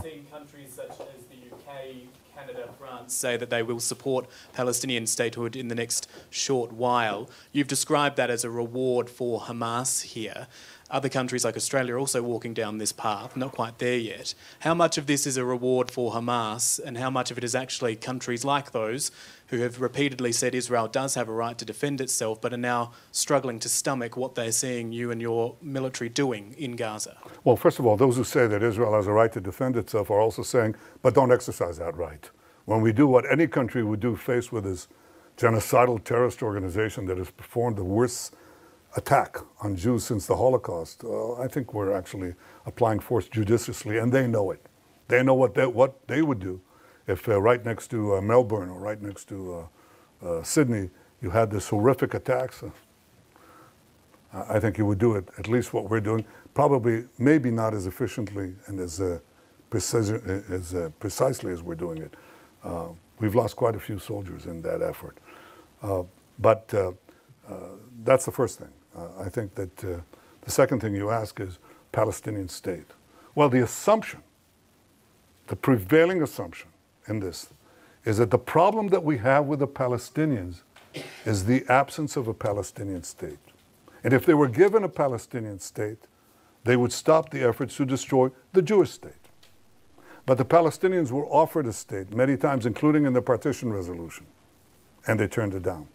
We've seen countries such as the UK, Canada, France say that they will support Palestinian statehood in the next short while. You've described that as a reward for Hamas here. Other countries like Australia are also walking down this path, not quite there yet. How much of this is a reward for Hamas, and how much of it is actually countries like those who have repeatedly said Israel does have a right to defend itself, but are now struggling to stomach what they're seeing you and your military doing in Gaza? Well, first of all, those who say that Israel has a right to defend itself are also saying, but don't exercise that right. When we do what any country would do faced with this genocidal terrorist organization that has performed the worst attack on Jews since the Holocaust, I think we're actually applying force judiciously, and they know it. They know what they would do if right next to Melbourne or right next to Sydney you had this horrific attack. So I think you would do it, at least what we're doing, probably maybe not as efficiently and as precisely as we're doing it. We've lost quite a few soldiers in that effort. But that's the first thing. I think that the second thing you ask is Palestinian state. Well, the assumption, the prevailing assumption in this is that the problem that we have with the Palestinians is the absence of a Palestinian state. And if they were given a Palestinian state, they would stop the efforts to destroy the Jewish state. But the Palestinians were offered a state many times, including in the partition resolution, and they turned it down.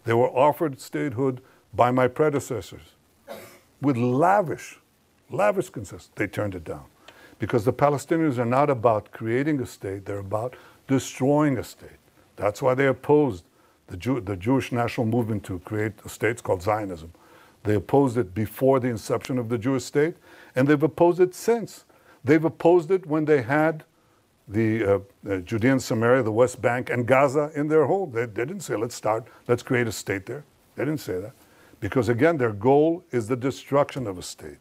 They were offered statehood by my predecessors with lavish concessions. They turned it down. Because the Palestinians are not about creating a state, they're about destroying a state. That's why they opposed the Jewish national movement to create a state. It's called Zionism. They opposed it before the inception of the Jewish state, and they've opposed it since. They've opposed it when they had the Judea and Samaria, the West Bank, and Gaza in their hold. They didn't say, let's create a state there. They didn't say that. Because again, their goal is the destruction of a state.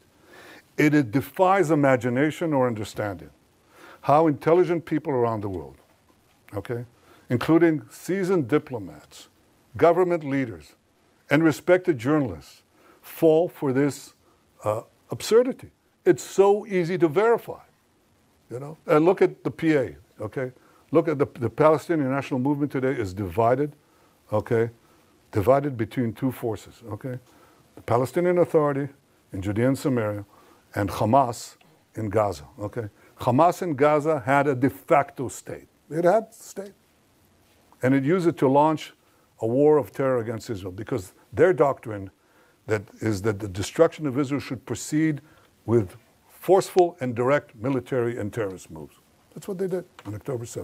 It defies imagination or understanding how intelligent people around the world, okay, including seasoned diplomats, government leaders, and respected journalists, fall for this absurdity. It's so easy to verify, you know. And look at the PA, okay? Look at the Palestinian national movement today is divided, okay? Divided between two forces, okay? The Palestinian Authority in Judea and Samaria and Hamas in Gaza, okay? Hamas in Gaza had a de facto state. It had a state. And it used it to launch a war of terror against Israel because their doctrine is that the destruction of Israel should proceed with forceful and direct military and terrorist moves. That's what they did on October 7th.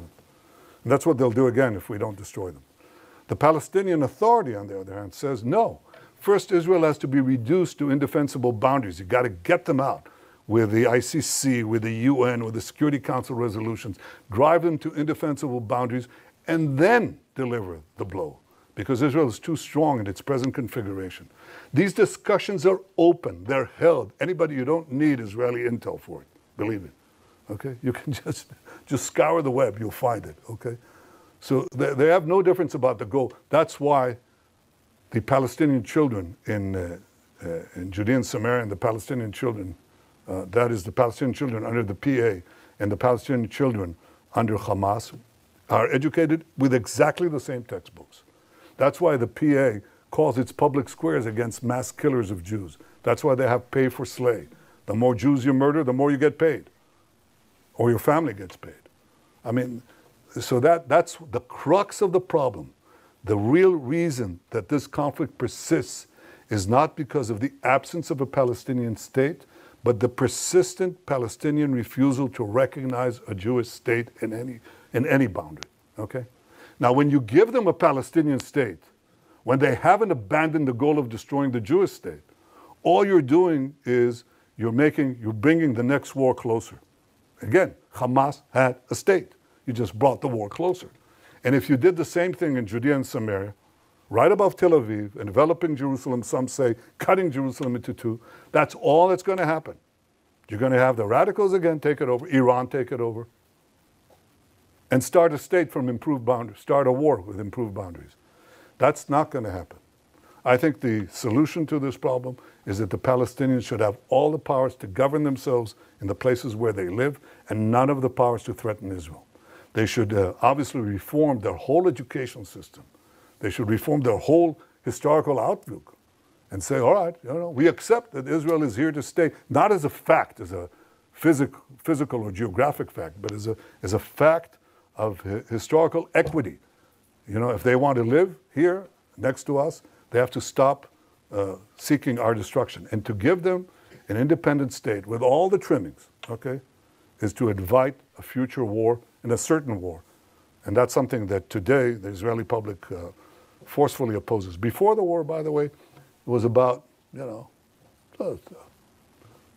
And that's what they'll do again if we don't destroy them. The Palestinian Authority, on the other hand, says no. First, Israel has to be reduced to indefensible boundaries. You've got to get them out with the ICC, with the UN, with the Security Council resolutions, drive them to indefensible boundaries, and then deliver the blow. Because Israel is too strong in its present configuration. These discussions are open, they're held. Anybody, you don't need Israeli intel for it, believe it, okay? You can just scour the web, you'll find it, okay? So they have no difference about the goal. That's why the Palestinian children in Judea and Samaria and the Palestinian children, that is the Palestinian children under the PA and the Palestinian children under Hamas, are educated with exactly the same textbooks. That's why the PA calls its public squares against mass killers of Jews. That's why they have pay for slay. The more Jews you murder, the more you get paid, or your family gets paid. I mean, so that's the crux of the problem. The real reason that this conflict persists is not because of the absence of a Palestinian state, but the persistent Palestinian refusal to recognize a Jewish state in any boundary, okay? Now, when you give them a Palestinian state, when they haven't abandoned the goal of destroying the Jewish state, all you're doing is you're bringing the next war closer. Again, Hamas had a state. You just brought the war closer. And if you did the same thing in Judea and Samaria, right above Tel Aviv, enveloping Jerusalem, some say cutting Jerusalem into two, that's all that's going to happen. You're going to have the radicals again take it over, Iran take it over, and start a state from improved boundaries, start a war with improved boundaries. That's not going to happen. I think the solution to this problem is that the Palestinians should have all the powers to govern themselves in the places where they live and none of the powers to threaten Israel. They should obviously reform their whole education system. They should reform their whole historical outlook and say, all right, we accept that Israel is here to stay, not as a fact, as a physical or geographic fact, but as a fact of historical equity. If they want to live here next to us, they have to stop seeking our destruction. And to give them an independent state with all the trimmings, okay, is to invite a future war and a certain war. And that's something that today the Israeli public forcefully opposes. Before the war, by the way, it was about,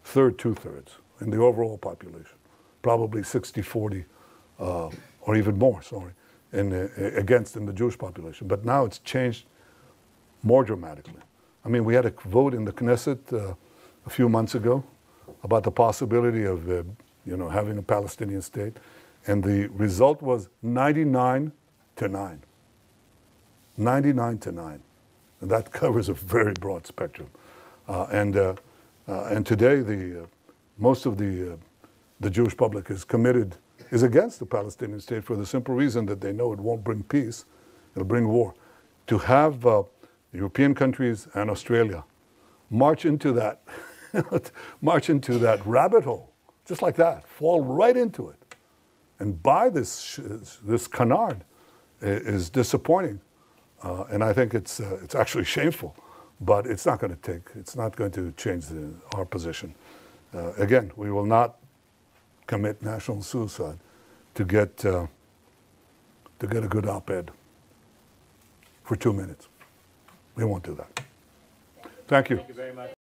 third, two-thirds in the overall population. Probably 60-40, or even more, against in the Jewish population. But now it's changed more dramatically. I mean, we had a vote in the Knesset a few months ago about the possibility of, having a Palestinian state, and the result was 99-9. 99-9, and that covers a very broad spectrum. And today, most of the Jewish public is against the Palestinian state for the simple reason that they know it won't bring peace; it'll bring war. To have European countries and Australia march into that rabbit hole, just like that, fall right into it, and buy this canard is disappointing, and I think it's actually shameful. But it's not going to change our position. Again, we will not commit national suicide to get a good op-ed for 2 minutes. We won't do that. Thank you. Thank you very much.